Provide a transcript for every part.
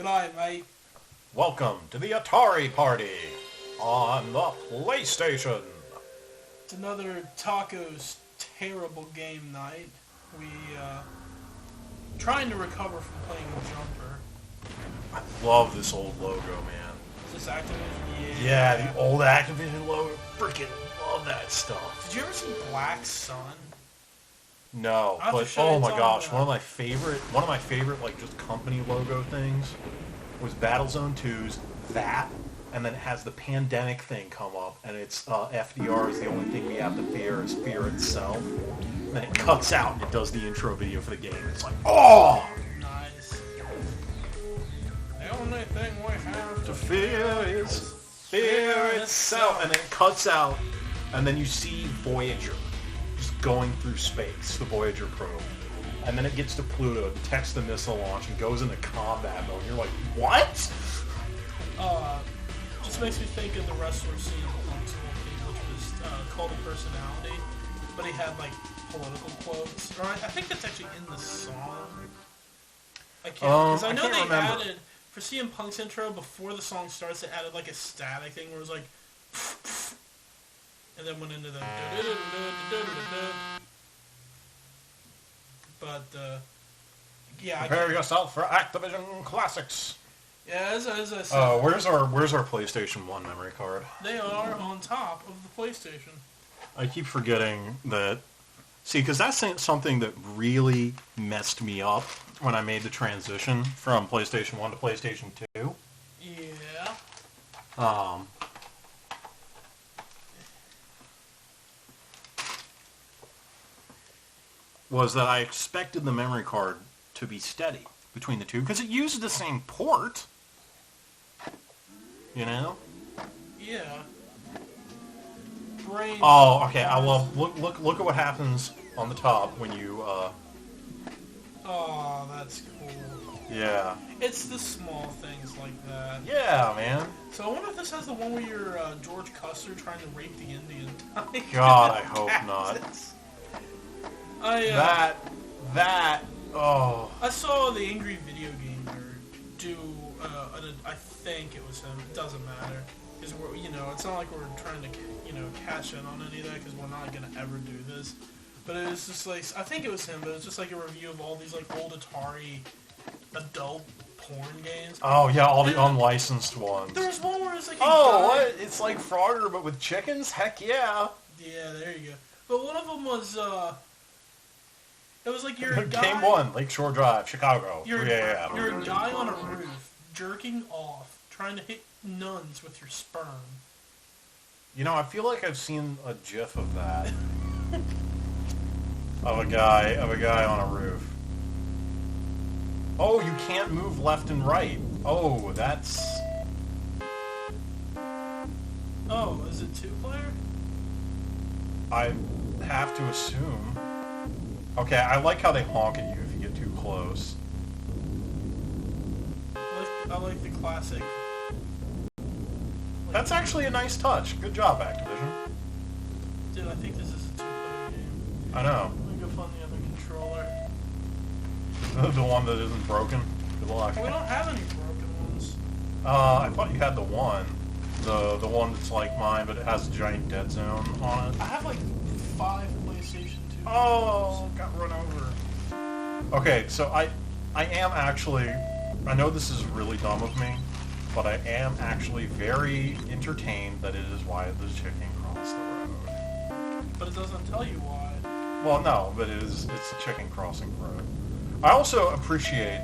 Good night, mate. Welcome to the Atari party on the PlayStation. It's another Taco's terrible game night. We, trying to recover from playing Jumper. I love this old logo, man. Is this Activision? Yeah, the old Activision logo. Freaking love that stuff. Did you ever see Black Sun? No, I'll have to but show you, oh it's my on gosh, the- one of my favorite like just company logo things was Battlezone 2's that, and then it has the pandemic thing come up, and it's FDR is the only thing we have to fear is fear itself. And then it cuts out and it does the intro video for the game. It's like, oh! Nice. The only thing we have To fear is fear itself. And then it cuts out, and then you see Voyager just going through space, the Voyager probe. And then it gets to Pluto, detects the missile launch, and goes into combat mode. And you're like, what? Just makes me think of the wrestler CM Punk's whole thing, which was called a personality, but he had like political quotes. Or I think that's actually in the song. I can't because I know can't they remember. added for CM Punk's intro before the song starts. They added like a static thing where it was like, and then went into the. But yeah, Prepare yourself for Activision Classics. yeah, as I said, Oh, where's our PlayStation 1 memory card? they are on top of the PlayStation. I keep forgetting that. See, because that's something that really messed me up when I made the transition from PlayStation 1 to PlayStation 2. Yeah. Was that I expected the memory card to be steady between the two because it used the same port. You know? Yeah. Brain. Oh, okay. I love look at what happens on the top when you Oh, that's cool. yeah. It's the small things like that. Yeah, man. So I wonder if this has the one where you're George Custer trying to rape the Indian. God, I hope not. I saw the Angry Video Gamer do. I think it was him. It doesn't matter because we're it's not like we're trying to cash in on any of that because we're not gonna ever do this. But it was just like I think it was him. But it was just like a review of all these like old Atari adult porn games. Oh yeah, all the unlicensed ones. There was one where it's like What? It's like Frogger but with chickens? Heck yeah. Yeah, there you go. But one of them was it was like you're a guy. Game 1, Lakeshore Drive, Chicago. You're 3 a.m. you're a guy on a roof jerking off, trying to hit nuns with your sperm. You know, I feel like I've seen a GIF of that. of a guy on a roof. Oh, you can't move left and right. Oh, that's... Oh, is it 2-player? I have to assume. Okay, I like how they honk at you if you get too close. I like the classic. That's actually a nice touch. Good job, Activision. Dude, I think this is a 2-player game. I know. Let me go find the other controller. The one that isn't broken. Good luck. We don't have any broken ones. I thought you had the one. The one that's like mine, but it has a giant dead zone on it. I have like 5 PlayStation 2. Oh, got run over. Okay, so I am actually... I know this is really dumb of me, but I am actually very entertained that it is why the chicken crossed the road. But it doesn't tell you why. Well, no, but it's the chicken crossing the road. I also appreciate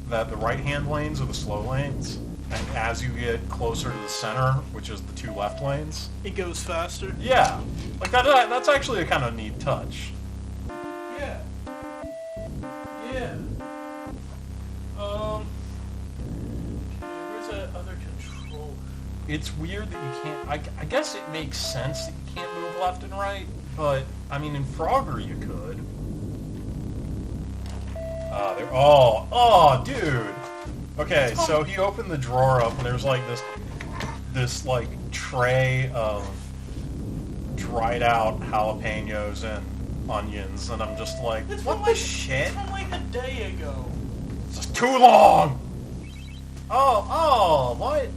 that the right-hand lanes are the slow lanes, and as you get closer to the center, which is the 2 left lanes... It goes faster? Yeah. Like, that's actually a kind of neat touch. Yeah. Yeah. Where's that other controller? It's weird that you can't... I guess it makes sense that you can't move left and right, but, I mean, in Frogger you could. They're... Oh, dude! Okay, so he opened the drawer up, and there's, like, this like, tray of dried-out jalapenos and onions, and I'm just like, what the shit? It's from, like, a day ago. It's just too long! Oh, what?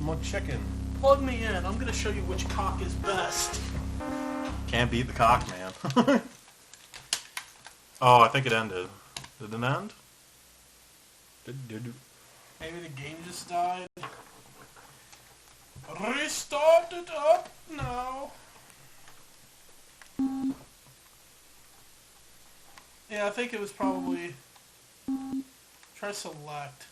What chicken? Plug me in. I'm gonna show you which cock is best. Can't beat the cock, man. Oh, I think it ended. Did it end? Maybe the game just died. Restart it up now. Yeah, I think it was probably... Try select.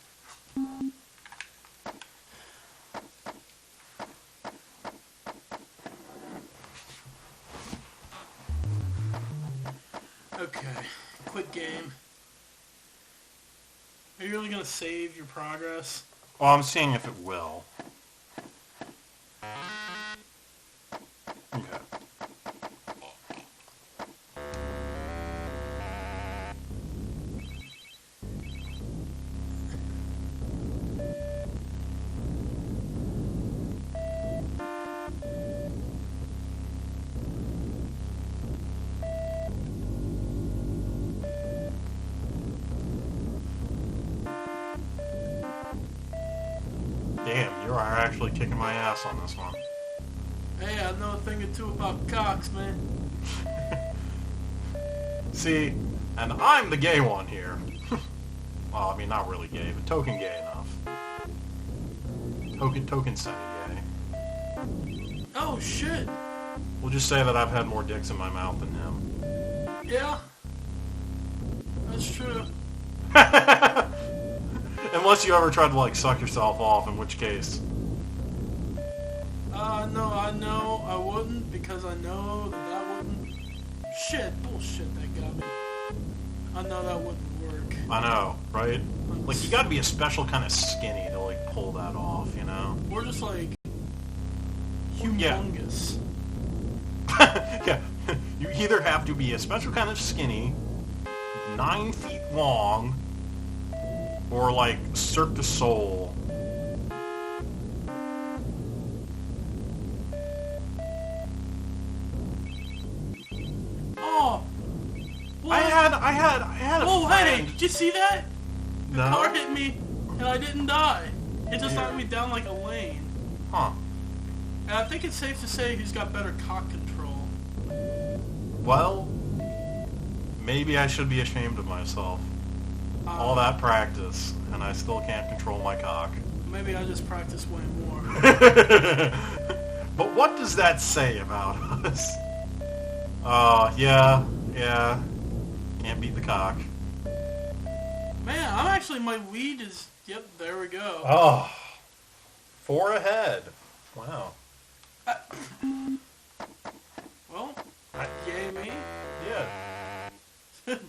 Okay, quit game. Are you really gonna save your progress? Well, I'm seeing if it will. Okay. Damn, you are actually kicking my ass on this one. Hey, I know a thing or two about cocks, man. See, and I'm the gay one here. Well, I mean, not really gay, but token gay enough. Token semi-gay. Oh, shit. We'll just say that I've had more dicks in my mouth than him. Yeah. That's true. Unless you ever tried to, like, suck yourself off, in which case... No, I know I wouldn't, because I know that wouldn't... Shit, bullshit that got me. I know that wouldn't work. I know, right? Like, you gotta be a special kind of skinny to, like, pull that off, you know? Or just, like, humongous. Yeah. You either have to be a special kind of skinny, 9 feet long, or, like, Cirque du Soleil. Oh! What? I had a Oh, friend. hey! Did you see that? The No. car hit me, and I didn't die. It just knocked me down like a lane. Huh. And I think it's safe to say who's got better cock control. Well, maybe I should be ashamed of myself. All that practice, and I still can't control my cock. Maybe I just practice way more. But what does that say about us? Yeah. Can't beat the cock. Man, I'm actually, my lead is, yep, there we go. Oh. 4 ahead. Wow. Well, yay me. Yeah. Hey,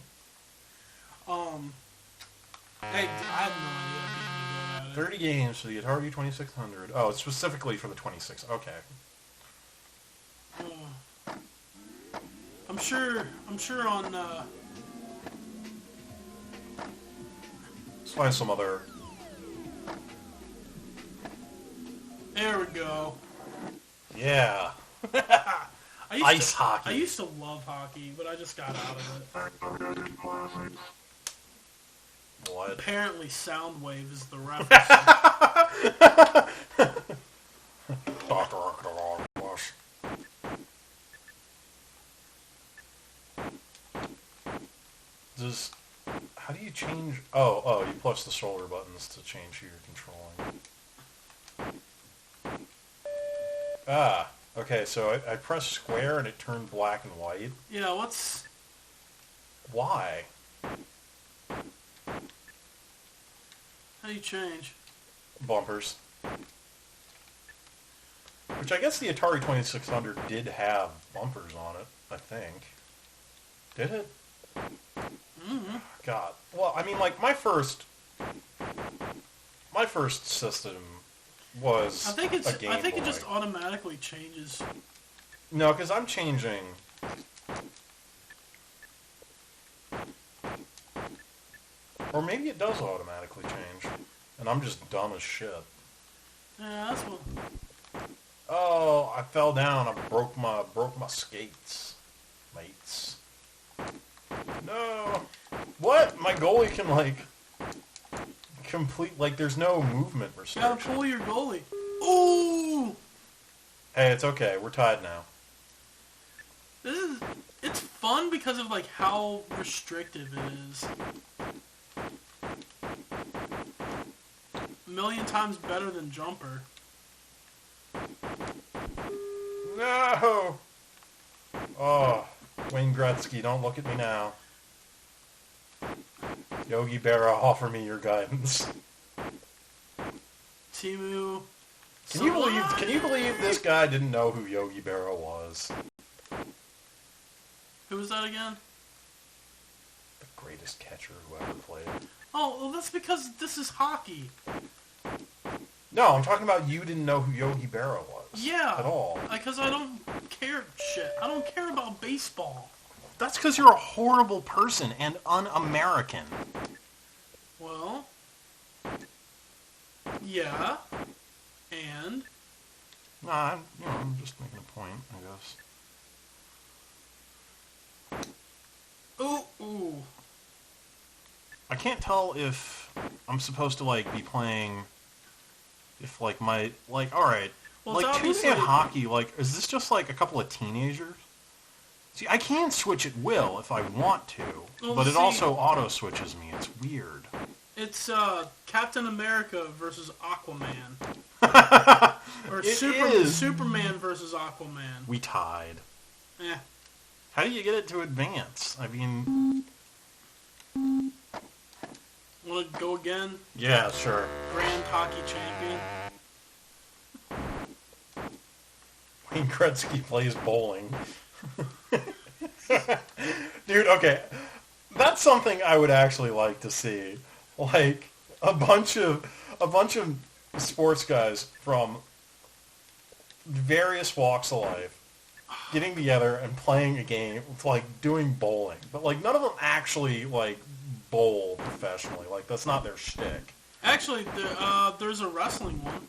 I had no idea I'd be able to go at it. 30 games for the Atari 2600. Oh, it's specifically for the 26. Okay. I'm sure on, Let's find some other... there we go. Yeah. Ice hockey. I used to love hockey, but I just got out of it. What? Apparently Soundwave is the reference. Dr. Octopus. How do you change... Oh, you push the shoulder buttons to change who you're controlling. Ah, okay, so I pressed square and it turned black and white. Yeah, what's... Why? How do you change? Bumpers. Which I guess the Atari 2600 did have bumpers on it, I think. Did it? Mm-hmm. God. Well, I mean, like, my first system was I think a Game it Boy. just automatically changes. No, because I'm changing... Or maybe it does automatically change. And I'm just dumb as shit. Yeah, that's what... Oh, I fell down. I broke my skates, mates. No. What? My goalie can, like, complete, like, there's no movement You restriction. gotta pull your goalie. Ooh! Hey, it's okay. We're tied now. It's fun because of, like, how restrictive it is. A million times better than Jumper. No! Oh, Wayne Gretzky, don't look at me now. Yogi Berra, offer me your guidance. Timu. Can you believe this guy didn't know who Yogi Berra was? Who was that again? The greatest catcher who ever played. Oh, well, that's because this is hockey. No, I'm talking about you didn't know who Yogi Berra was. Yeah. At all. Because I don't care shit. I don't care about baseball. That's because you're a horrible person and un-American. Well, yeah, and Nah, I'm just making a point, I guess. ooh. I can't tell if I'm supposed to, like, be playing, if, like, alright, Well, like, it's Tuesday obviously- hockey, like, is this just, like, a couple of teenagers? See, I can switch at will if I want to, Well, but it see- also auto-switches me. It's weird. It's Captain America versus Aquaman, or It is. Superman versus Aquaman. We tied. Eh. How do you get it to advance? I mean... Want to go again? Yeah, sure. Grand Hockey Champion. Wayne Gretzky plays bowling. Dude, okay. That's something I would actually like to see. Like a bunch of sports guys from various walks of life getting together and playing a game, like doing bowling. But like none of them actually like bowl professionally. Like that's not their shtick. Actually, there's a wrestling one.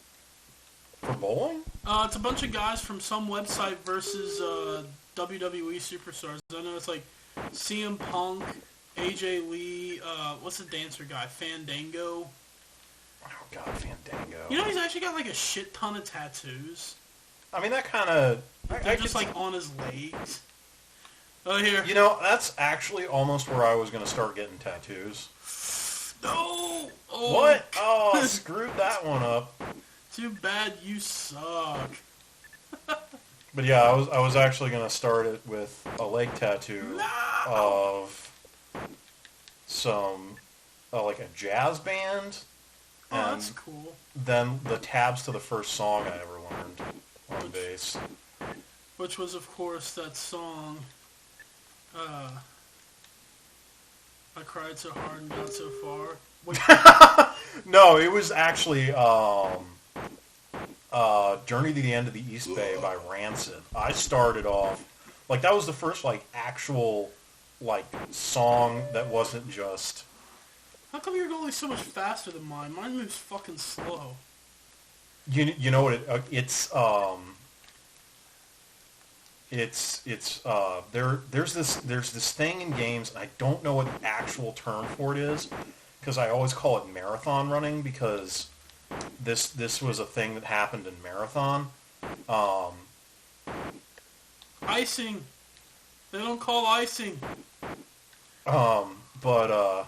For bowling? It's a bunch of guys from some website versus WWE superstars. I know it's like CM Punk, AJ Lee, what's the dancer guy? Fandango. Oh god, Fandango. You know he's actually got like a shit ton of tattoos. I mean that kind of... They're just like on his legs. Oh, here. You know, that's actually almost where I was going to start getting tattoos. No! Oh, What? Oh, screwed that one up. Too bad you suck. But yeah, I was actually going to start it with a leg tattoo of some, like a jazz band. Oh, And that's cool. then the tabs to the first song I ever learned on bass. Which was, of course, that song, I cried so hard and got so far. Wait, No, it was actually Journey to the End of the East Bay by Rancid. I started off, like, that was the first, like, actual, like, song that wasn't just... how come your goalie's so much faster than mine? Mine moves fucking slow. You know what there's this thing in games, and I don't know what the actual term for it is, because I always call it marathon running, because this was a thing that happened in Marathon. Icing. They don't call icing. But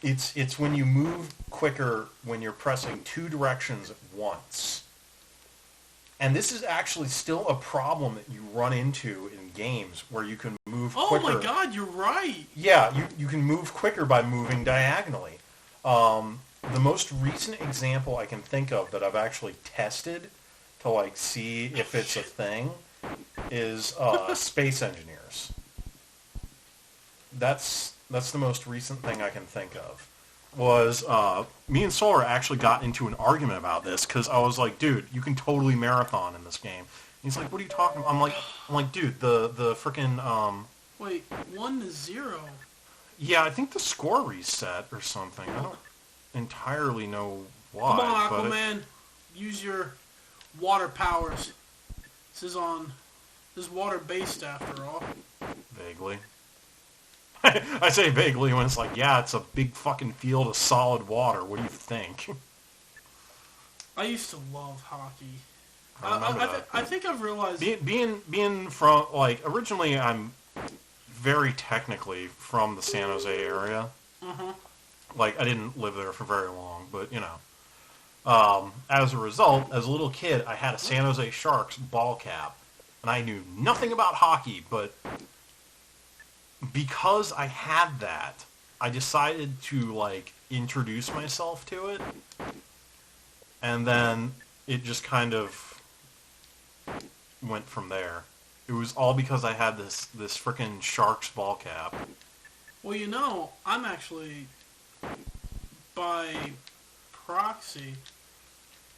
it's when you move quicker when you're pressing two directions at once. And this is actually still a problem that you run into in games where you can move quicker. Oh my god, you're right. Yeah, you can move quicker by moving diagonally. The most recent example I can think of that I've actually tested to like see if it's a thing is Space Engineers. That's the most recent thing I can think of. Was me and Solar actually got into an argument about this because I was like, dude, you can totally marathon in this game. And he's like, what are you talking about? I'm like, dude, the frickin' Wait, 1-0. yeah, I think the score reset or something. I don't entirely know why. Come on, but Aquaman. Use your water powers. This is water based after all. vaguely. I say vaguely when it's like, yeah, it's a big fucking field of solid water. What do you think? I used to love hockey. I remember that. I think I've realized... Being from, like, originally I'm very technically from the San Jose area. Uh-huh. Like, I didn't live there for very long, but, you know. As a result, as a little kid, I had a San Jose Sharks ball cap. And I knew nothing about hockey, but because I had that, I decided to, like, introduce myself to it. And then it just kind of went from there. It was all because I had this frickin' Sharks ball cap. Well, you know, I'm actually, by proxy,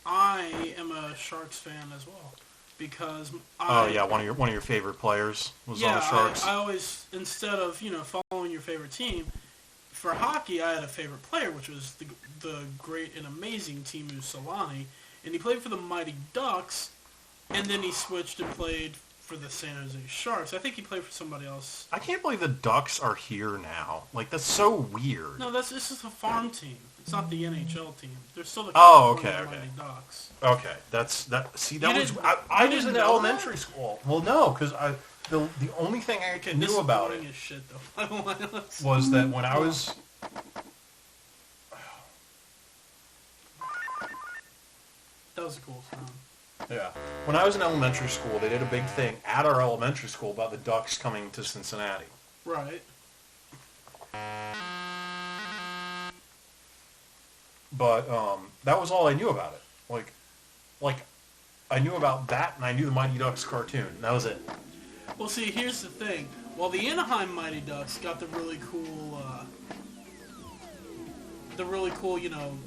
I am a Sharks fan as well. Because one of your favorite players was on the Sharks. I always, instead of, you know, following your favorite team, for hockey, I had a favorite player, which was the great and amazing Teemu Selanne, and he played for the Mighty Ducks, and then he switched and played for the San Jose Sharks. I think he played for somebody else. I can't believe the Ducks are here now. Like, that's so weird. No, this is a farm team. It's not the NHL team. They're still the okay. Mighty Ducks. Okay, that's that. See, that was didn't- I you was didn't in know elementary school. Well, no, because the only thing I knew about it This is boring as shit, though. was that when I was. That was a cool sound. Yeah. When I was in elementary school, they did a big thing at our elementary school about the Ducks coming to Cincinnati. Right. But that was all I knew about it. Like I knew about that, and I knew the Mighty Ducks cartoon. That was it. Well, see, here's the thing. While the Anaheim Mighty Ducks got the really cool, you know,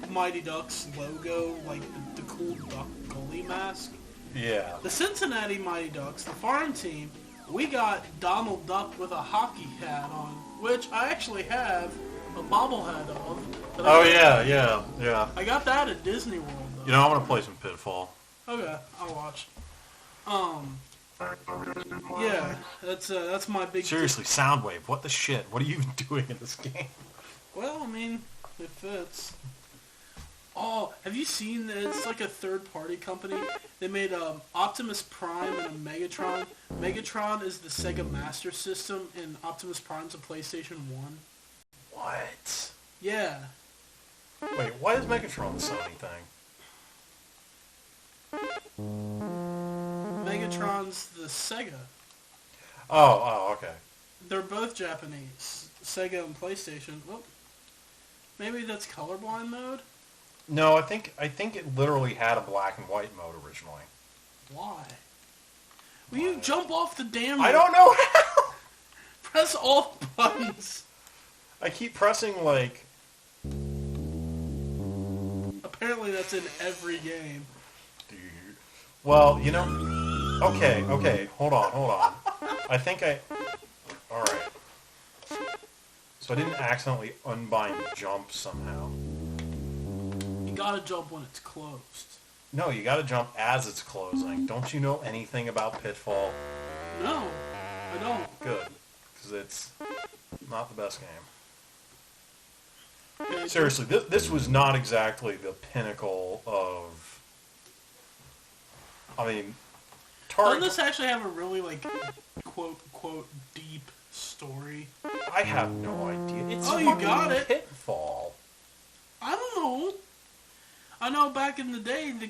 Mighty Ducks logo, like the cool duck goalie mask. Yeah. The Cincinnati Mighty Ducks, the farm team, we got Donald Duck with a hockey hat on, which I actually have a bobblehead of. Yeah. I got that at Disney World, though. You know, I want to play some Pitfall. Okay, I'll watch. Yeah, that's my big... Seriously, Soundwave, what the shit? What are you even doing in this game? Well, I mean, it fits. Oh, have you seen that? It's like a third-party company. They made Optimus Prime and a Megatron. Megatron is the Sega Master System, and Optimus Prime's a PlayStation 1. What? Yeah. Wait, why is Megatron the Sony thing? Megatron's the Sega. Oh, okay. They're both Japanese. Sega and PlayStation. Well, maybe that's colorblind mode? No, I think it literally had a black and white mode originally. Why? Will you jump off the damn... I don't know how! Press all the buttons. I keep pressing, like... Apparently that's in every game. Dude. Well, you know... Okay, hold on. I think I... Alright. So I didn't accidentally unbind jump somehow. You gotta jump when it's closed. No, you gotta jump as it's closing. Don't you know anything about Pitfall? No, I don't. Good. Because it's not the best game. Okay, Seriously, this was not exactly the pinnacle of... I mean... Doesn't this actually have a really, like, quote, deep story? I have no idea. It's you got it. Pitfall. I don't know. I know back in the day, the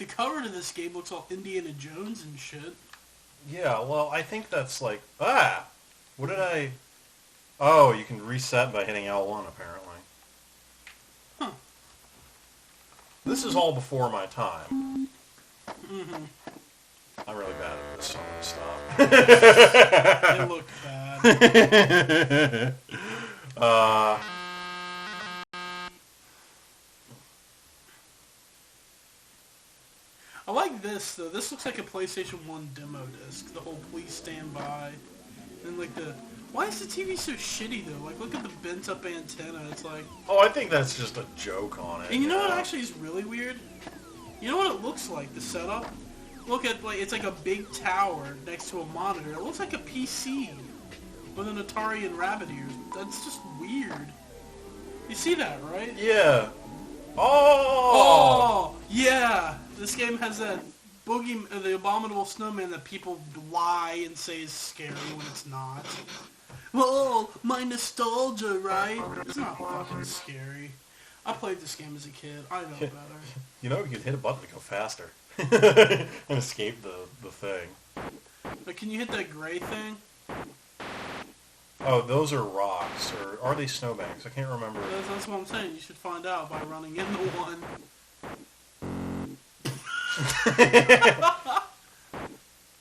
cover to this game looks all Indiana Jones and shit. Yeah, well, I think that's like... What did I... Oh, you can reset by hitting L1, apparently. Huh. This is all before my time. Mm-hmm. I'm really bad at this, so I'm going to stop. It looked bad. I like this, though. This looks like a PlayStation 1 demo disc. The whole please stand by. And, like, the... Why is the TV so shitty, though? Like, look at the bent-up antenna. It's like... Oh, I think that's just a joke on it. And you know what actually is really weird? You know what it looks like, the setup? Look at, like, it's like a big tower next to a monitor. It looks like a PC. with an Atari and rabbit ears. That's just weird. You see that, right? Yeah. Oh! Oh! Yeah! This game has that the abominable snowman that people lie and say is scary when it's not. Oh, my nostalgia, right? It's not fucking scary. I played this game as a kid. I know better. You know, you can hit a button to go faster. And escape the thing. But can you hit that gray thing? Oh, those are rocks, or are they snowbanks? I can't remember. That's what I'm saying. You should find out by running into one.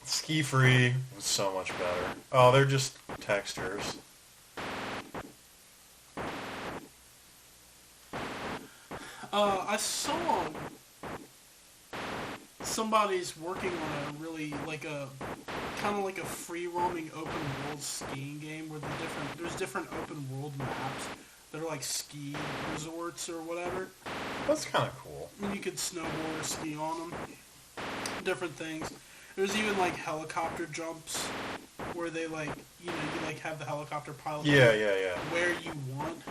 Ski Free was so much better. Oh, they're just textures. I saw somebody's working on a really kind of like a free roaming open world skiing game where there's different open world maps that are like ski resorts or whatever. That's kind of cool. And you could snowboard or ski on them. Different things. There's even like helicopter jumps where they you have the helicopter pilot Yeah. where you want.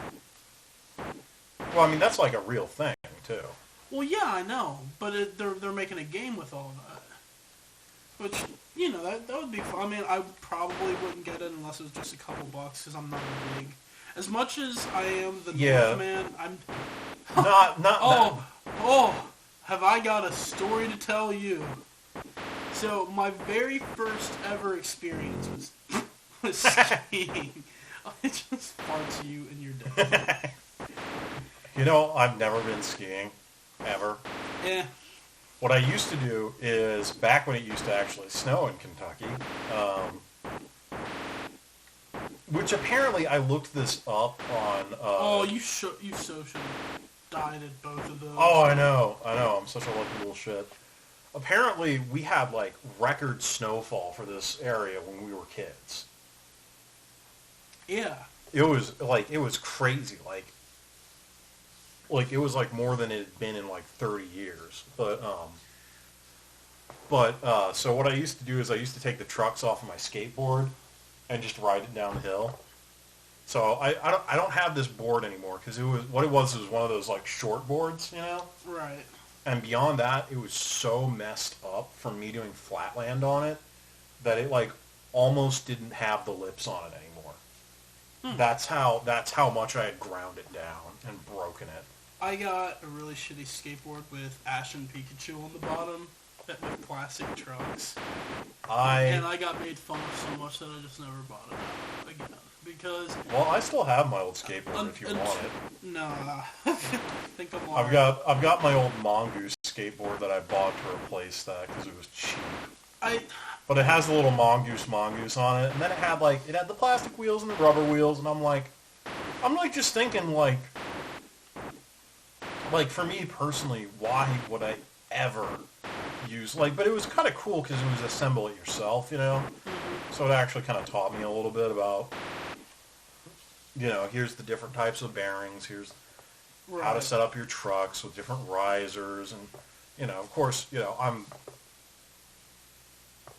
Well, I mean, that's like a real thing, too. Well, yeah, I know, but they're making a game with all that, which that would be fun. I mean, I probably wouldn't get it unless it was just a couple bucks because I'm not big. As much as I am the Northman, I'm not. Oh, have I got a story to tell you? So my very first ever experience was skiing. I just farts you and you're dead. You know, I've never been skiing, ever. Yeah. What I used to do is, back when it used to actually snow in Kentucky, which apparently I looked this up on... you so should have died at both of those. Oh, I know. I'm such a lucky little shit. Apparently, we had, record snowfall for this area when we were kids. Yeah. It was crazy. It was more than it had been in 30 years. So what I used to do is I used to take the trucks off of my skateboard and just ride it down the hill. So I don't have this board anymore because it was one of those short boards, Right. And beyond that, it was so messed up from me doing flatland on it that it almost didn't have the lips on it anymore. That's how much I had ground it down and broken it. I got a really shitty skateboard with Ash and Pikachu on the bottom with plastic trucks. And I got made fun of so much that I just never bought it out again. Because... Well, I still have my old skateboard if you want it. No. I think I'm all I've got my old Mongoose skateboard that I bought to replace that because it was cheap. But it has the little mongoose on it, and then it had the plastic wheels and the rubber wheels, and I'm just thinking for me personally, why would I ever use but it was kind of cool because it was assemble it yourself, So it actually kind of taught me a little bit about here's the different types of bearings, here's how to set up your trucks with different risers, and of course,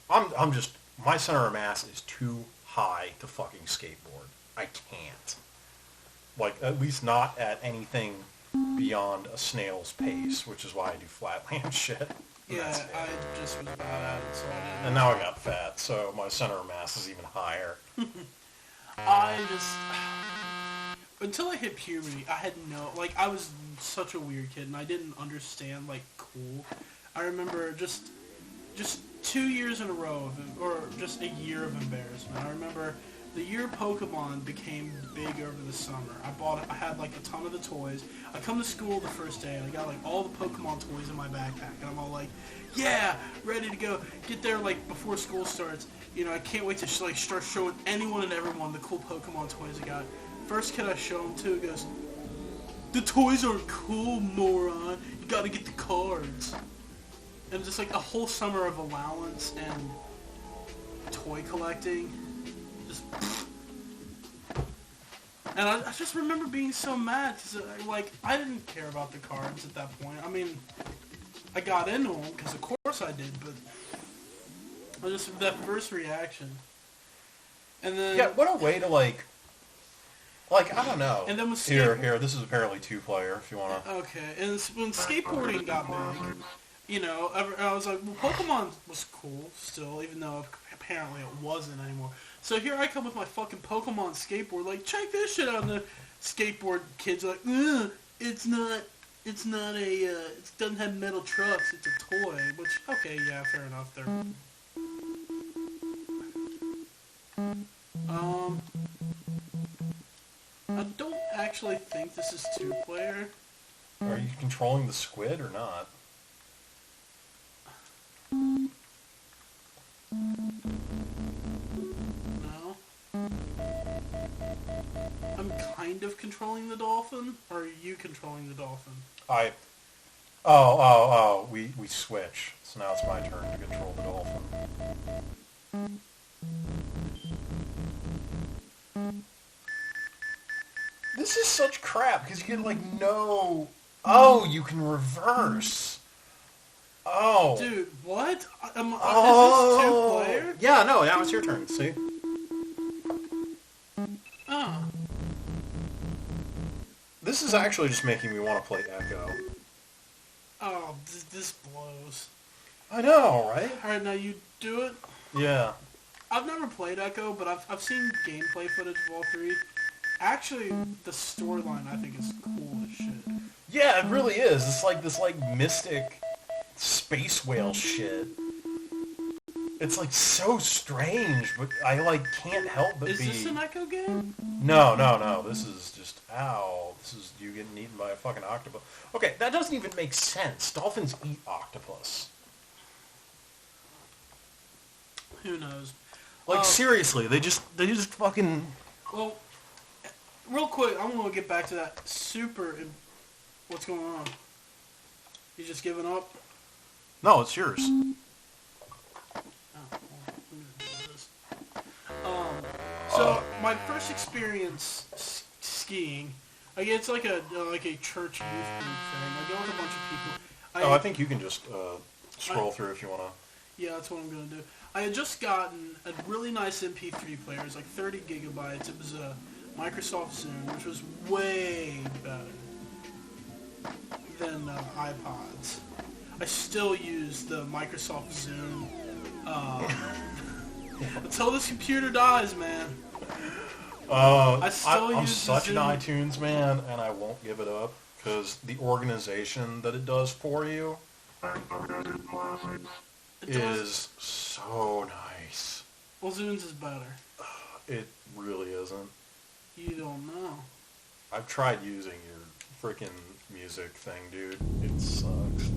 I'm just, my center of mass is too high to fucking skateboard. I can't. At least not at anything beyond a snail's pace, which is why I do flatland shit. Yeah, I just was bad at it, so I didn't. And now I got fat, so my center of mass is even higher. Until I hit puberty, I had I was such a weird kid, and I didn't understand, cool. I remember just 2 years in a row, or just a year of embarrassment. I remember the year Pokemon became big over the summer. I had a ton of the toys. I come to school the first day, and I got all the Pokemon toys in my backpack, and I'm all yeah, ready to go. Get there before school starts. I can't wait to start showing anyone and everyone the cool Pokemon toys I got. First kid I show them to goes, "The toys aren't cool, moron. You gotta get the cards." And just a whole summer of allowance and toy collecting. And I just remember being so mad because I didn't care about the cards at that point. I mean, I got into them because of course I did, but that first reaction. And then Yeah, what a way to like I don't know. And then with here, this is apparently 2-player if you want to. Okay, and when skateboarding got big, you know, I was like, well, Pokemon was cool still, even though apparently it wasn't anymore. So here I come with my fucking Pokemon skateboard, like, check this shit out, and the skateboard kids are like, ugh, it doesn't have metal trucks, it's a toy, which, okay, yeah, fair enough, I don't actually think this is 2-player. Are you controlling the squid or not? No. I'm kind of controlling the dolphin, or are you controlling the dolphin? We switch. So now it's my turn to control the dolphin. This is such crap, because you get, like, no... Oh, you can reverse. Oh. Dude, what? Is this 2-player? Yeah, no, now it's your turn, see? Oh. This is actually just making me want to play Echo. Oh, this blows. I know, right? Alright, now you do it. Yeah. I've never played Echo, but I've seen gameplay footage of all three. Actually, the storyline I think is cool as shit. Yeah, it really is. It's like this, like, mystic space whale shit. It's, like, so strange, but I, like, can't help but Is this an Echo game? No. This is just... Ow. This is you getting eaten by a fucking octopus. Okay, that doesn't even make sense. Dolphins eat octopus. Who knows? Like, seriously, they just fucking... Well, real quick, I'm going to get back to that super... What's going on? You just giving up? No, it's yours. Oh, well, I'm going to do this. So, my first experience skiing, like, it's like a church youth group thing. I go with a bunch of people. I think you can just scroll through if you want to. Yeah, that's what I'm going to do. I had just gotten a really nice MP3 player. It was like 30 gigabytes. It was a Microsoft Zune, which was way better than iPods. I still use the Microsoft Zune until this computer dies, man. I'm use such an Zune. iTunes man, and I won't give it up because the organization that it does for you is so nice. Well, Zune's is better. It really isn't. You don't know. I've tried using your freaking music thing, dude. It sucks.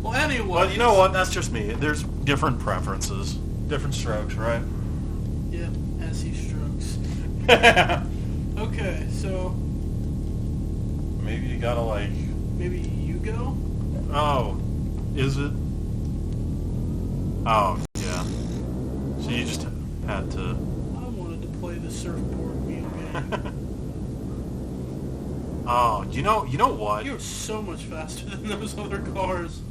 Well, anyway. Well, you know what? That's just me. There's different preferences. Different strokes, right? Yeah, as he strokes. Okay, so... Maybe you gotta, like... Maybe you go? Oh. Is it? Oh, yeah. So you just had to... I wanted to play the surfboard wheel game. Oh, you know what? You're so much faster than those other cars.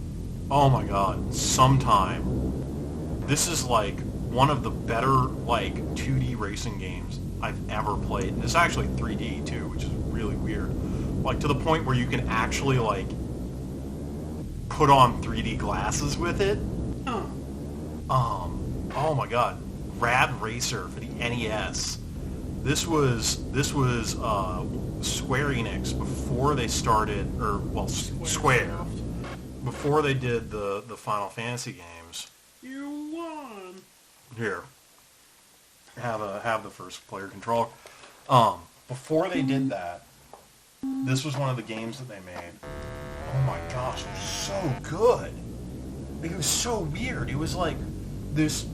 Oh my god. Sometime. This is like one of the better like 2D racing games I've ever played. And it's actually 3D too, which is really weird. Like to the point where you can actually like put on 3D glasses with it. Huh. Oh my god. Rad Racer for the NES. This was Square Enix before they started, or well, Square before they did the Final Fantasy games. You won. Here, have the first player controller. Before they did that, this was one of the games that they made. Oh my gosh, it was so good. Like, it was so weird. It was like this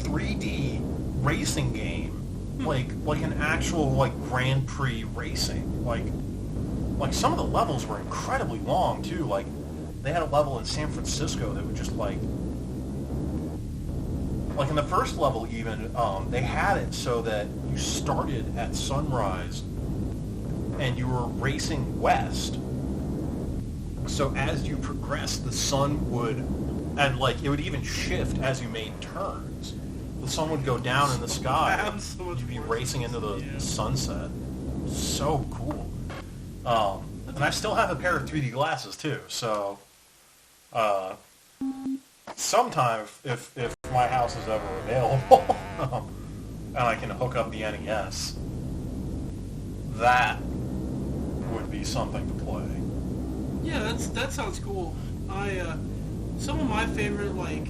3D racing game. Like an actual like Grand Prix racing. Like some of the levels were incredibly long too. Like they had a level in San Francisco that would just like in the first level even they had it so that you started at sunrise and you were racing west. So as you progressed, the sun would And, like, it would even shift as you made turns. The sun would go down in the sky. Man, so much You'd be worse. racing into the Yeah. sunset. So cool. And I still have a pair of 3D glasses, too. So, sometime, if my house is ever available, and I can hook up the NES, that would be something to play. Yeah, that sounds cool. Some of my favorite like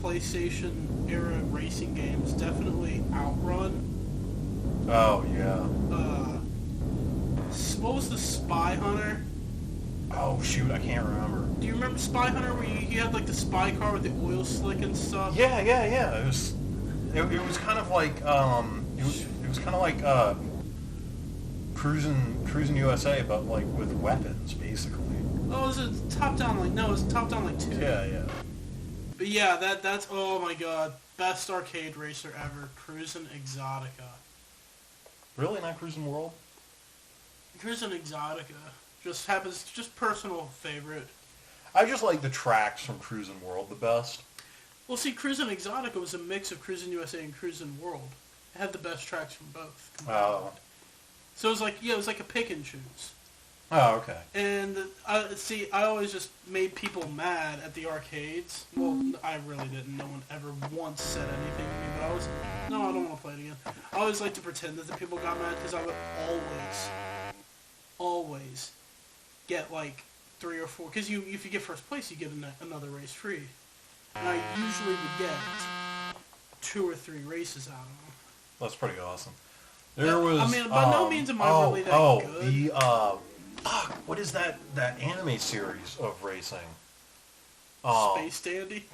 PlayStation era racing games, definitely Outrun. Oh, yeah. What was the Spy Hunter? Oh, shoot, I can't remember. Do you remember Spy Hunter where you had like the spy car with the oil slick and stuff? Yeah. It was kind of like, it was kind of like, Cruising USA, but like with weapons, basically. Oh, was it top down like, no, it was top down like 2. Yeah. But yeah, that's, oh my god, best arcade racer ever, Cruisin' Exotica. Really? Not Cruising World? Cruisin' Exotica. Just personal favorite. I just like the tracks from Cruising World the best. Well, see, Cruisin' Exotica was a mix of Cruisin' USA and Cruisin' World. It had the best tracks from both. Oh. So it was like, yeah, it was like a pick and choose. Oh, okay. And, see, I always just made people mad at the arcades. Well, I really didn't. No one ever once said anything to me, but I don't want to play it again. I always like to pretend that the people got mad, because I would always get, like, 3 or 4, because if you get first place, you get another race free. And I usually would get 2 or 3 races out of them. That's pretty awesome. There was. I mean, by no means am I really that good. What is that anime series of racing? Space Dandy?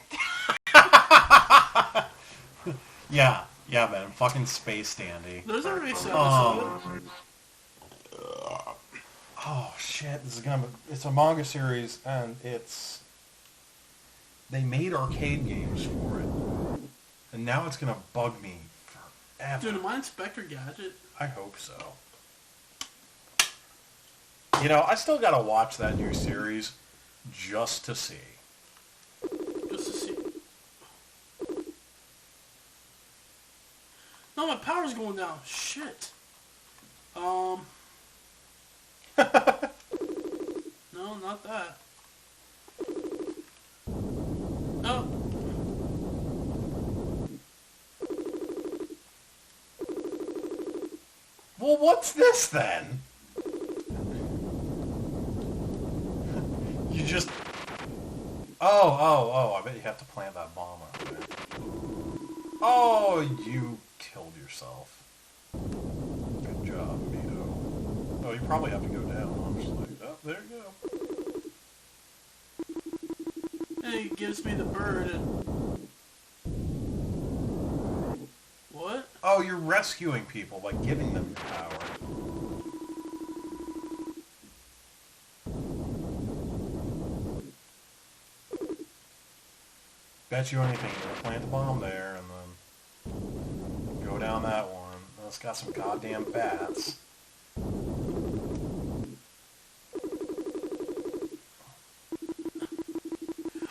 Yeah, man. Fucking Space Dandy. There's a race episode. Oh shit! It's a manga series, and they made arcade games for it, and now it's gonna bug me forever. Dude, am I Inspector Gadget? I hope so. You know, I still gotta watch that new series just to see. Just to see. No, my power's going down. Shit. No, not that. Oh. Well, what's this then? You just... Oh, I bet you have to plant that bomb out there. Oh, you killed yourself. Good job, Mito. Oh, you probably have to go down, honestly. Oh, there you go. And he gives me the bird and... What? Oh, you're rescuing people by giving them your power. Bet you anything, you're gonna plant the bomb there and then go down that one. It's got some goddamn bats.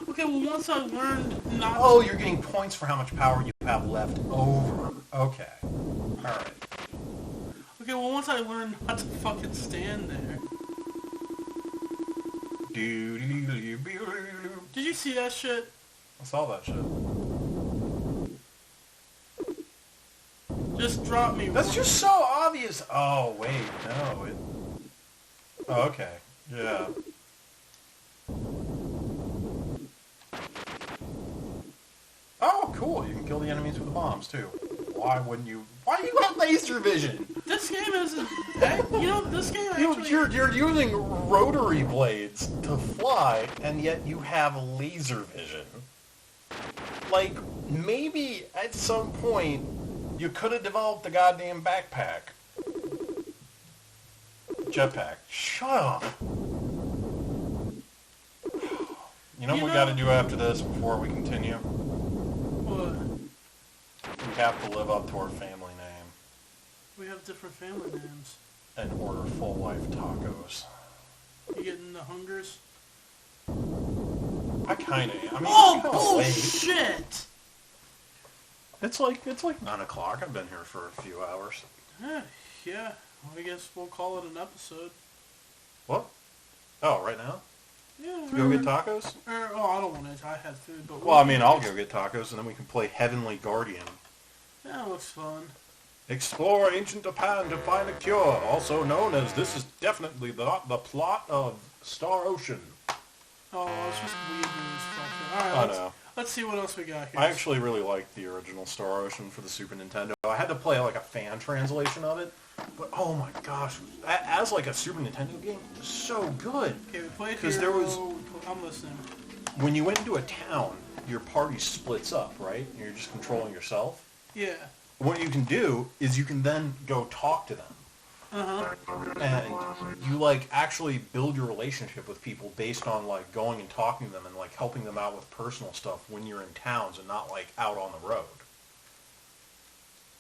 Okay, well, once I learned not to... Oh, you're getting points for how much power you have left over. Okay. Alright. Okay, well, once I learned not to fucking stand there... Did you see that shit? I saw that shit. Just drop me. That's just so obvious. Oh, wait, no. Oh, okay. Yeah. Oh, cool. You can kill the enemies with the bombs, too. Why wouldn't you? Why do you have laser vision? This game isn't... this game actually... You're using rotary blades to fly, and yet you have laser vision. Like, maybe at some point, you could have developed a goddamn backpack. Jetpack. Shut up. You know what we gotta do after this before we continue? What? We have to live up to our family name. We have different family names. And order full life tacos. You getting the hungers? I kind of. I mean, Oh, it's kinda late. bullshit! It's like 9 o'clock. I've been here for a few hours. Yeah. Well, I guess we'll call it an episode. What? Oh, right now? Yeah. To go get tacos? Oh, I don't want to. I had food, but... Well, I mean, I'll go get tacos, and then we can play Heavenly Guardian. That looks fun. Explore ancient Japan to find a cure, also known as this is definitely the plot of Star Ocean. Oh, it's just weird and stuff. All right, let's see what else we got here. I actually really liked the original Star Ocean for the Super Nintendo. I had to play like a fan translation of it, but oh my gosh, as like a Super Nintendo game, it was so good. Okay, we played because there was. I'm listening. When you went into a town, your party splits up, right? You're just controlling yourself. Yeah. What you can do is you can then go talk to them. And you like actually build your relationship with people based on like going and talking to them and like helping them out with personal stuff when you're in towns and not like out on the road.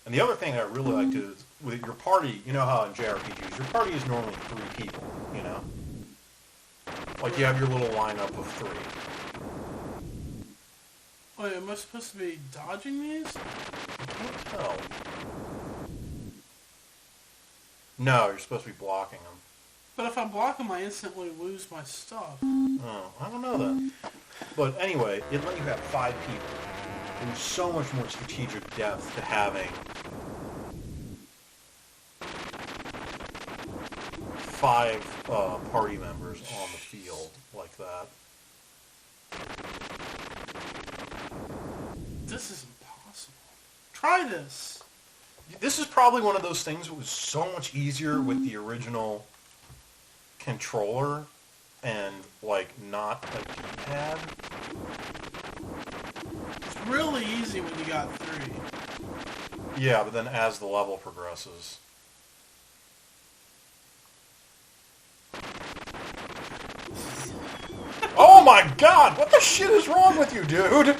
And the other thing I really like to is with your party, you know how in JRPGs your party is normally 3 people, you know? Like you have your little lineup of 3. Wait, am I supposed to be dodging these? I can't tell. No, you're supposed to be blocking them. But if I block them, I instantly lose my stuff. Oh, I don't know that. But anyway, it let you have 5 people. There's so much more strategic depth to having 5 party members on the field like that. This is impossible. Try this. This is probably one of those things that was so much easier with the original controller and, like, not a D-pad. It's really easy when you got 3. Yeah, but then as the level progresses... Oh my god! What the shit is wrong with you, dude?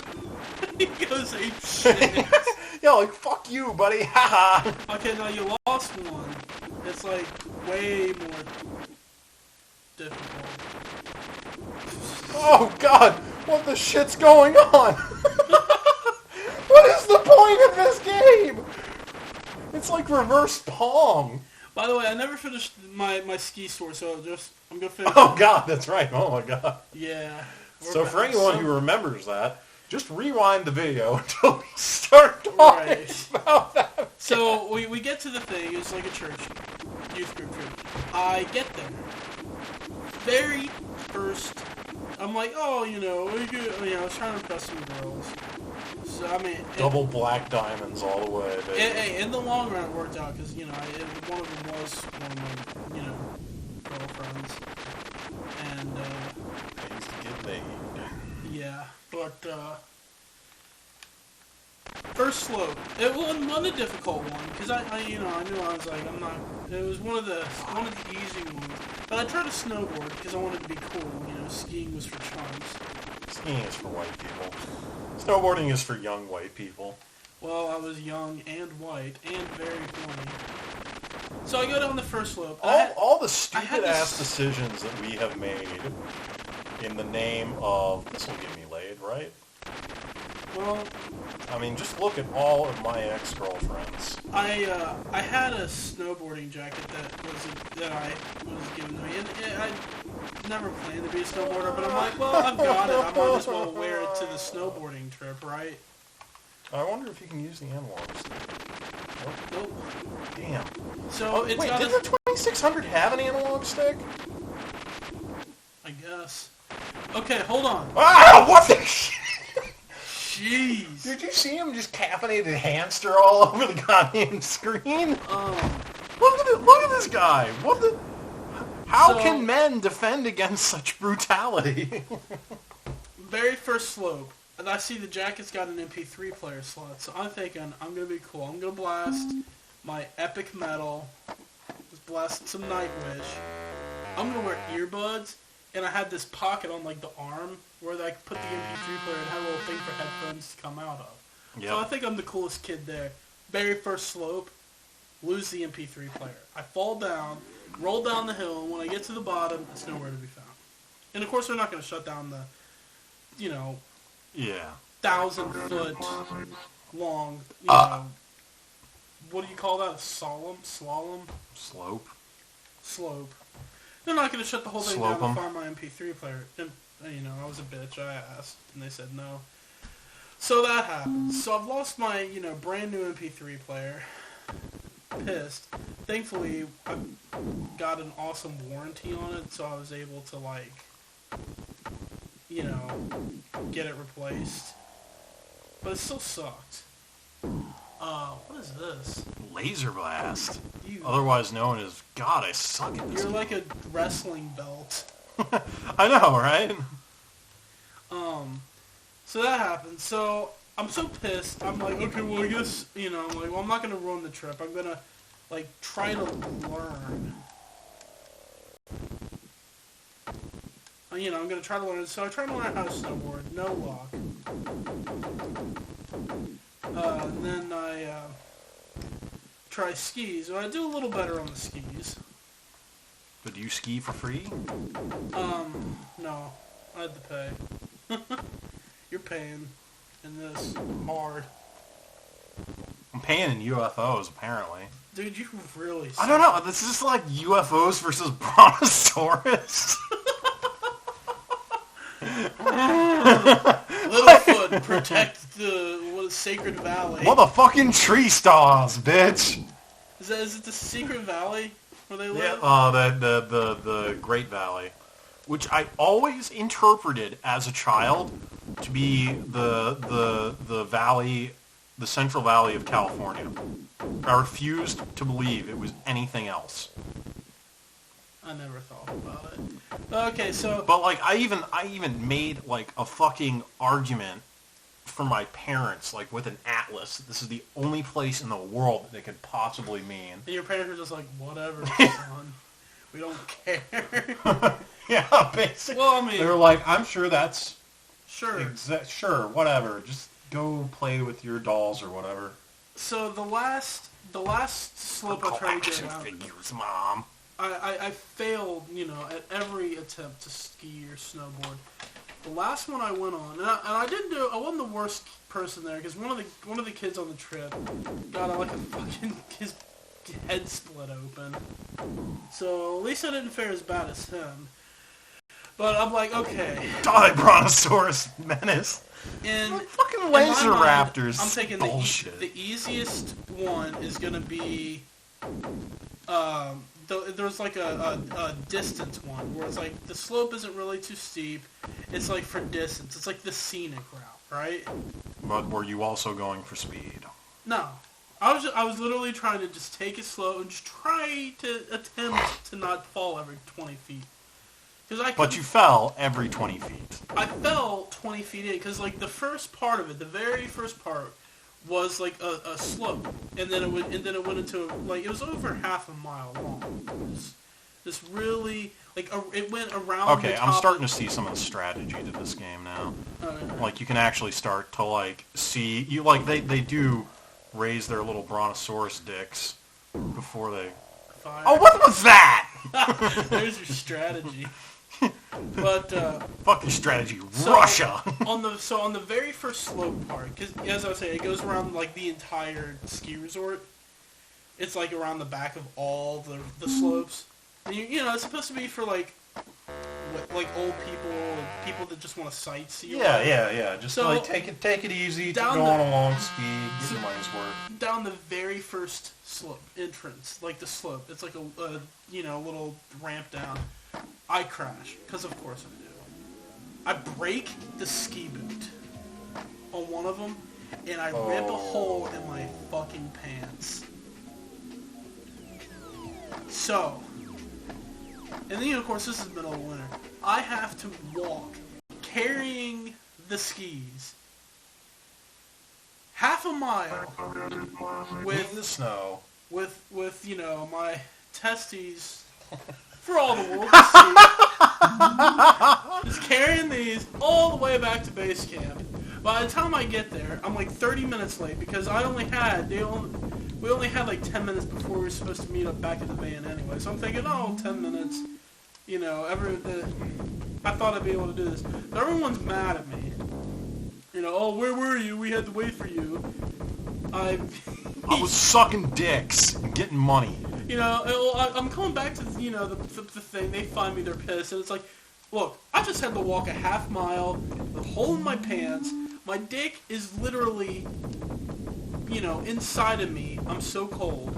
He goes ape shit. Yeah, like, fuck you, buddy. Haha. Okay, now you lost one. It's like way more difficult. Oh god! What the shit's going on? What is the point of this game? It's like reverse Pong. By the way, I never finished my ski store, so I'm gonna finish. Oh god, that's right. Oh my god. Yeah. So for anyone who remembers that, just rewind the video until we start talking about that. So we get to the thing. It's like a church, youth group church. I get there. Very first, I'm like, oh, I was trying to impress some girls. So I mean, double black diamonds all the way. In the long run, it worked out because one of them was one of my girlfriends, and I used to get laid. Yeah, but first slope, it wasn't a difficult one because I knew I was like it was one of the easy ones. But I tried to snowboard because I wanted to be cool. Skiing was for chumps. Skiing is for white people. Snowboarding is for young white people. Well, I was young and white and very horny. So I go down the first slope. All the stupid ass decisions that we have made in the name of this will get me laid, right? Well, I mean, just look at all of my ex-girlfriends. I had a snowboarding jacket that I was given to me, and I never planned to be a snowboarder, but I'm like, well, I've got it. I might as well wear it to the snowboarding trip, right? I wonder if you can use the analog stick. Nope. Damn. So it's wait, did the 2600 have an analog stick? I guess. Okay, hold on. Ah, what the shit? Jeez. Did you see him just caffeinated hamster all over the goddamn screen? Look at this guy. How can men defend against such brutality? Very first slope, and I see the jacket's got an MP3 player slot, so I'm thinking I'm gonna be cool. I'm gonna blast my epic metal, just blast some Nightwish. I'm gonna wear earbuds. And I had this pocket on like the arm where I could put the MP3 player and had a little thing for headphones to come out of. Yep. So I think I'm the coolest kid there. Very first slope, lose the MP3 player. I fall down, roll down the hill, and when I get to the bottom, it's nowhere to be found. And of course they're not going to shut down you know, Yeah. 1,000-foot long, you know, what do you call that? A slalom? Slope. They're not going to shut the whole thing down to find my MP3 player. And, you know, I was a bitch. I asked, and they said no. So that happened. So I've lost my, you know, brand new MP3 player. Pissed. Thankfully, I got an awesome warranty on it, so I was able to, like, you know, get it replaced. But it still sucked. What is this? Laser blast. Otherwise known as, God, I suck at this. You're like a wrestling belt. I know, right? So that happened. So I'm so pissed. I'm like, okay, well, I guess, you know, I'm like, well, I'm not going to ruin the trip. I'm going to, like, try to learn. You know, I'm going to try to learn. So I tried to learn how to snowboard. No luck. And then I try skis. Well, I do a little better on the skis. But do you ski for free? No. I had to pay. You're paying in this hard. I'm paying in UFOs, apparently. Dude, you really suck. I don't know. This is like UFOs versus Brontosaurus. Littlefoot, protect the Sacred Valley. Motherfucking tree stars, bitch. Is it the Secret Valley where they live? Yeah, the Great Valley, which I always interpreted as a child to be the valley, the Central Valley of California. I refused to believe it was anything else. I never thought about it. Okay, so... But, like, I even made, like, a fucking argument for my parents, like, with an atlas. This is the only place in the world that it could possibly mean. And your parents were just like, whatever, son. We don't care. Yeah, basically. Well, I mean... They were like, I'm sure that's... Sure. Sure, whatever. Just go play with your dolls or whatever. So, the last slope I tried to get around... figures, Mom. I failed, you know, at every attempt to ski or snowboard. The last one I went on, and I didn't do. I wasn't the worst person there because one of the kids on the trip got like a fucking his head split open. So at least I didn't fare as bad as him. But I'm like, okay. Die, Brontosaurus menace. And fucking laser raptors. I'm taking bullshit. The easiest one is gonna be. There's like a distance one where it's like the slope isn't really too steep. It's like for distance. It's like the scenic route, right? But were you also going for speed? No, I was literally trying to just take it slow and just try to attempt to not fall every 20 feet. But you fell every 20 feet. I fell 20 feet in because like the first part of it, the very first part, was like a slope, and then it went into like it was over half a mile long. It was this really like it went around. Okay, I'm starting to see some of the strategy to this game now. Like you can actually start to like see you like they do raise their little Brontosaurus dicks before they. Fire. Oh, what was that? There's your strategy. But fucking strategy, Russia. on the very first slope part, because as I was saying, it goes around like the entire ski resort. It's like around the back of all the slopes. And you know, it's supposed to be for like old people and people that just want to sightsee. Yeah. Just so, like take it easy, go on a long ski, get your money's worth. Down the very first slope entrance, like the slope, it's like a little ramp down. I crash, because of course I do. I break the ski boot on one of them, and I rip a hole in my fucking pants. So, and then of course this is middle of winter. I have to walk, carrying the skis, half a mile with the snow, with you know my testes. For all the world to see. Just carrying these all the way back to base camp. By the time I get there, I'm like 30 minutes late because we only had like 10 minutes before we were supposed to meet up back at the van anyway. So I'm thinking, 10 minutes. You know, I thought I'd be able to do this. But everyone's mad at me You know, oh, where were you? We had to wait for you. I was sucking dicks and getting money. You know, I'm coming back to, you know, the thing. They find me, they're pissed, and it's like, look, I just had to walk a half mile, with a hole in my pants. My dick is literally, you know, inside of me. I'm so cold.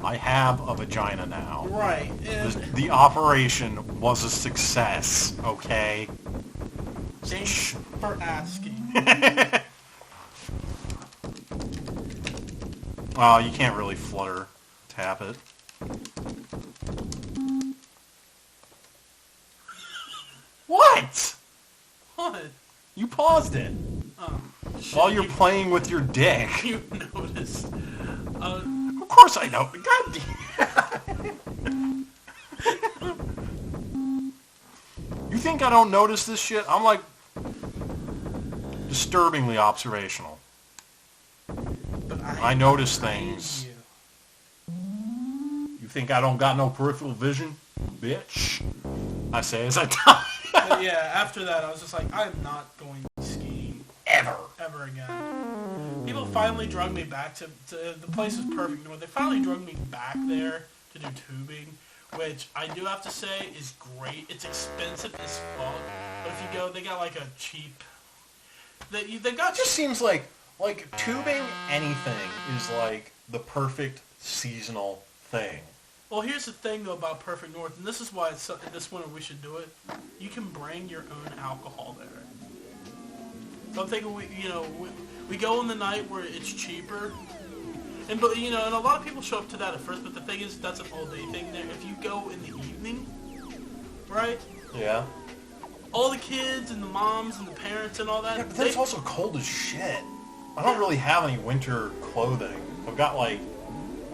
I have a vagina now. Right. And the operation was a success, okay? Thanks for asking. Well, you can't really flutter tap it. What? What? You paused it. Oh, shit, while you're playing with your dick. You noticed. Of course I know. God damn. You think I don't notice this shit? I'm like disturbingly observational. But I notice things. You think I don't got no peripheral vision? Bitch. I say as I die. But yeah, after that I was just like, I am not going skiing. Ever again. People finally drug me back to the place is perfect. They finally drug me back there to do tubing, which I do have to say is great. It's expensive as fuck, but if you go, they got like a cheap. They got. It just seems like tubing anything is like the perfect seasonal thing. Well, here's the thing though about Perfect North, and this is why this winter we should do it. You can bring your own alcohol there. So I'm thinking we go in the night where it's cheaper, and a lot of people show up to that at first. But the thing is, that's an all day thing there. If you go in the evening, right? Yeah. All the kids and the moms and the parents and all that. Yeah, but that's also cold as shit. I don't really have any winter clothing. I've got like.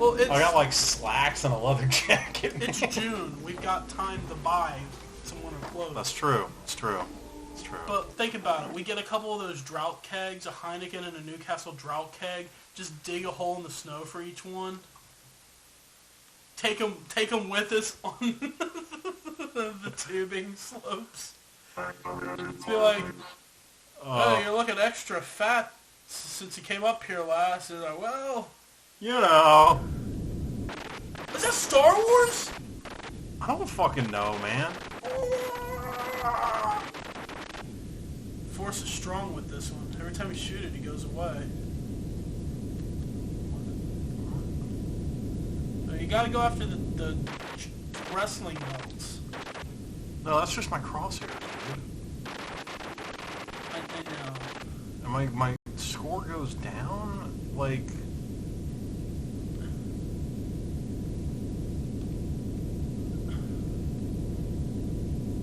I got like slacks and a leather jacket. It's June. We've got time to buy some winter clothes. That's true. It's true. It's true. But think about it. We get a couple of those drought kegs, a Heineken and a Newcastle drought keg. Just dig a hole in the snow for each one. Take them with us on the tubing slopes. It's be like, oh, you're looking extra fat since you came up here last. And like, well, you know. Is that Star Wars? I don't fucking know, man. Force is strong with this one. Every time you shoot it, he goes away. So you gotta go after the wrestling belts. No, that's just my crosshairs, dude. I know. And my score goes down, like...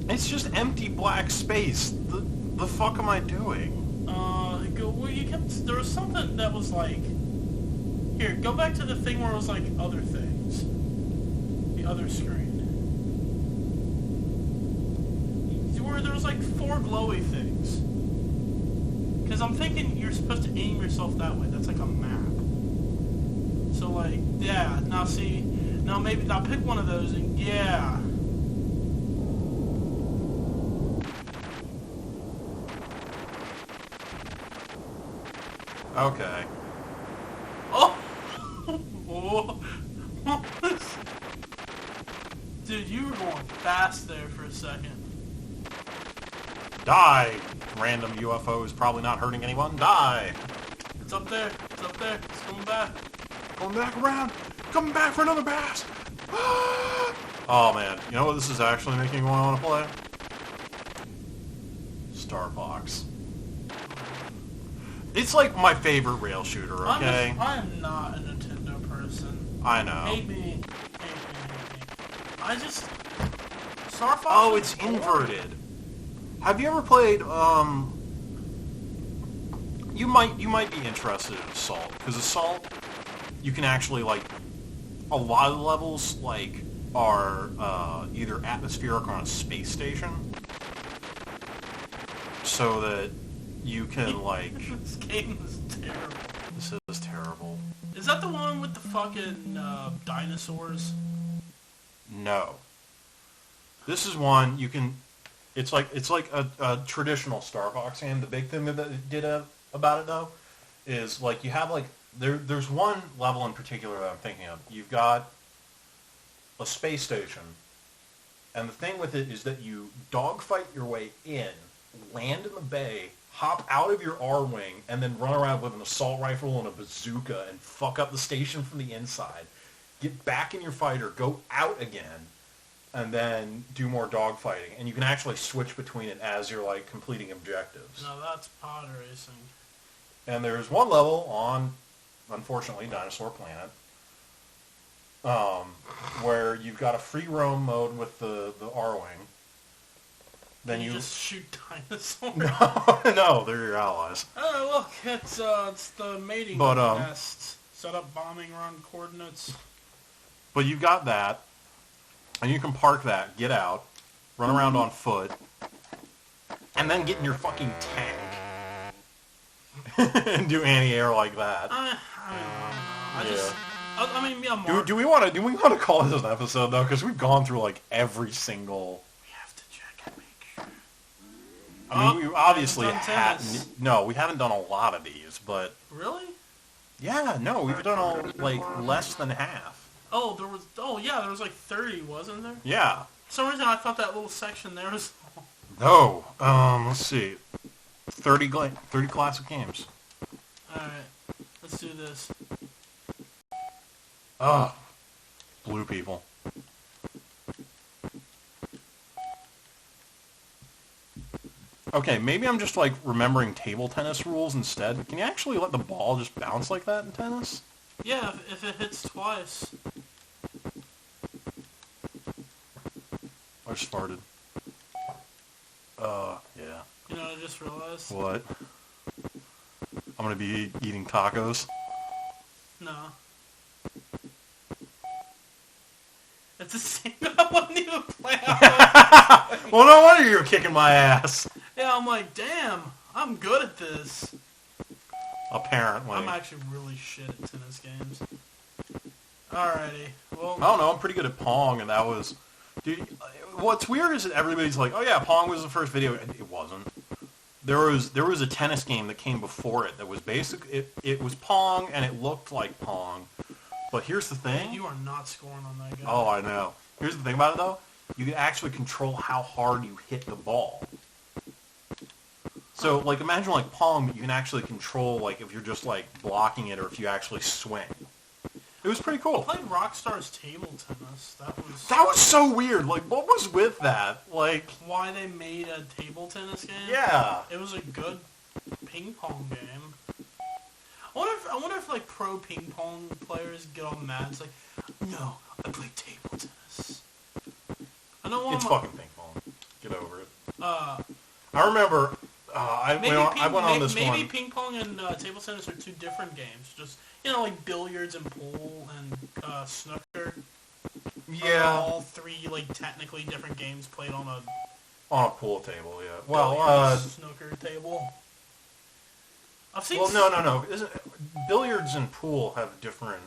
It's just empty black space. The fuck am I doing? There was something that was like... Here, go back to the thing where it was like other things. The other screen. Where there was like 4 glowy things. Because I'm thinking you're supposed to aim yourself that way. That's like a map. So like, yeah, now pick one of those and yeah. Okay. Oh! Dude, you were going fast there for a second. Die! Random UFO is probably not hurting anyone. Die! It's up there. It's up there. It's coming back. Going back around. Coming back for another bass. Oh man, you know what this is actually making me want to play? Star Fox. It's like my favorite rail shooter, okay? I am not a Nintendo person. I know. Hate me. I just... Star Fox. Oh, it's inverted. Have you ever played, You might be interested in Assault, because Assault, you can actually, like, a lot of the levels, like, are, either atmospheric or on a space station. So that you can, like... This game is terrible. This is terrible. Is that the one with the fucking, dinosaurs? No. This is one you can... It's like a traditional Star Fox game. The big thing that it did about it though is like you have like there's one level in particular that I'm thinking of. You've got a space station, and the thing with it is that you dogfight your way in, land in the bay, hop out of your R-wing, and then run around with an assault rifle and a bazooka and fuck up the station from the inside. Get back in your fighter, go out again, and then do more dogfighting. And you can actually switch between it as you're like completing objectives. No, that's pod racing. And there's one level on, unfortunately, Dinosaur Planet, where you've got a free roam mode with the R-wing. Then you just shoot dinosaurs. No, they're your allies. Oh, look, it's the mating nest. Set up bombing run coordinates. But you've got that, and you can park that, get out, run around on foot, and then get in your fucking tank and do anti-air like that. I don't know. I mean, yeah, do we want to call this an episode though? Because we've gone through like every single. We have to check and make sure. I mean, we obviously haven't. No, we haven't done a lot of these, but. Really? Yeah, no, we've done like less than half. Oh, there was like 30, wasn't there? Yeah. For some reason, I thought that little section there was. No, let's see, 30 classic games. All right, let's do this. Blue people. Okay, maybe I'm just like remembering table tennis rules instead. Can you actually let the ball just bounce like that in tennis? Yeah, if it hits twice. I just farted. Yeah. You know, I just realized. What? I'm gonna be eating tacos? No. It's the same. I wasn't even playing. Well, no wonder you were kicking my ass. Yeah, I'm like, damn, I'm good at this. Apparently. I'm actually really shit at tennis games. Alrighty. Well, I don't know, I'm pretty good at Pong, and that was... Dude, what's weird is that everybody's like, oh yeah, Pong was the first video. It wasn't. There was a tennis game that came before it that was it was Pong, and it looked like Pong. But here's the thing. You are not scoring on that guy. Oh, I know. Here's the thing about it, though. You can actually control how hard you hit the ball. So, like, imagine, like, Pong, you can actually control, like, if you're just, like, blocking it or if you actually swing. It was pretty cool. I played Rockstar's table tennis. That was so weird. Like, what was with that? Like... Why they made a table tennis game? Yeah. It was a good ping pong game. I wonder if like pro ping pong players get all mad. It's like, no, I play table tennis. I don't want. It's fucking ping pong. Get over it. I remember. I went on this one. Maybe ping pong and table tennis are two different games. Just like billiards and pool and snooker. Yeah. All three like technically different games played on a pool table. Yeah. Well, snooker table. I've seen. Well, no. Billiards and pool have different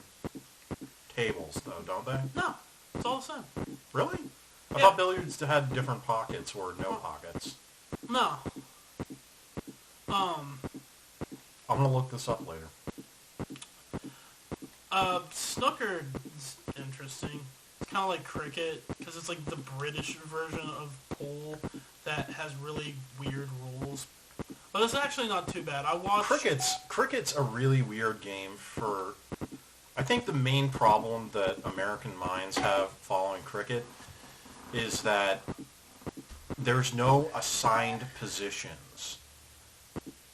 tables, though, don't they? No, it's all the same. Really? I thought billiards had different pockets or no pockets. No. I'm gonna look this up later. Snooker is interesting. It's kind of like cricket because it's like the British version of pool that has really weird rules. But it's actually not too bad. I watched... Cricket's a really weird game for... I think the main problem that American minds have following cricket is that there's no assigned positions.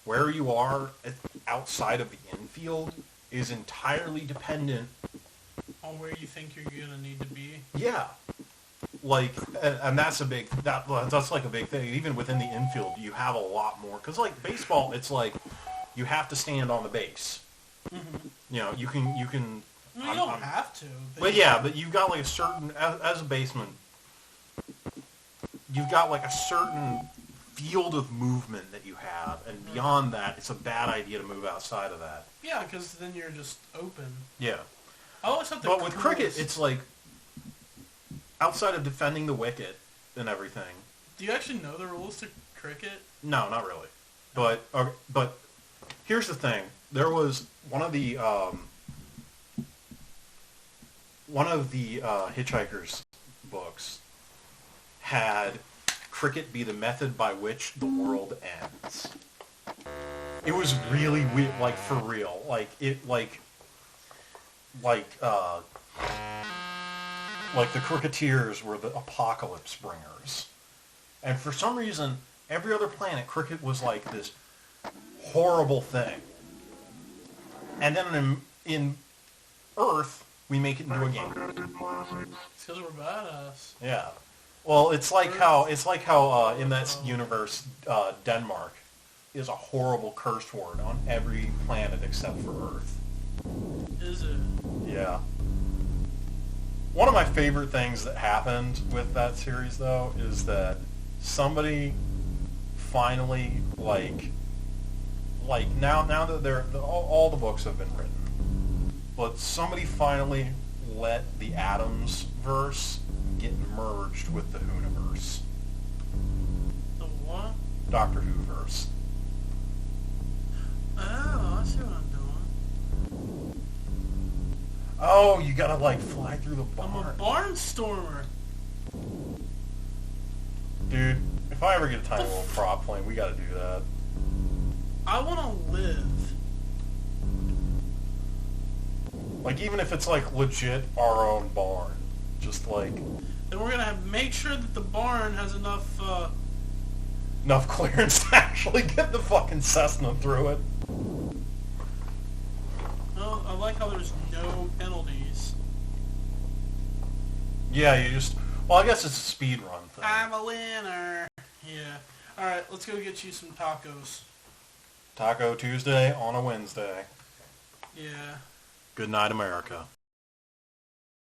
Where you are outside of the infield is entirely dependent... On where you think you're going to need to be? Yeah. Like, and that's a big, that's like a big thing. Even within the infield, you have a lot more. Because, like, baseball, it's like, you have to stand on the base. Mm-hmm. You know, you can... No, you don't have to. But yeah, but you've got, like, a certain, as a baseman, you've got, like, a certain field of movement that you have. And beyond that, it's a bad idea to move outside of that. Yeah, because then you're just open. Yeah. I always thought But with cricket, it's like, outside of defending the wicket and everything, Do you actually know the rules to cricket? No, not really. But okay, but here's the thing. There was one of the Hitchhiker's books had cricket be the method by which the world ends. It was really weird, like for real. Like the cricketers were the apocalypse bringers. And for some reason, every other planet, cricket was like this horrible thing. And then in Earth, we make it into a game. It's because we're badass. Yeah. Well, it's like how in that universe, Denmark is a horrible curse word on every planet except for Earth. Is it? Yeah. One of my favorite things that happened with that series, though, is that somebody finally, like now that all the books have been written, but somebody finally let the Adams verse get merged with the Hooniverse. The what? Doctor Who verse. Oh, I see what I'm doing. Oh, you gotta like fly through the barn. I'm a barnstormer. Dude, if I ever get a tiny little prop plane, we gotta do that. I want to live. Like, even if it's like legit our own barn. Just like... Then we're going to make sure that the barn has enough... enough clearance to actually get the fucking Cessna through it. Well, I like how there's no penalties. Yeah, you just... Well, I guess it's a speed run thing. I'm a winner. Yeah. Alright, let's go get you some tacos. Taco Tuesday on a Wednesday. Yeah. Good night, America.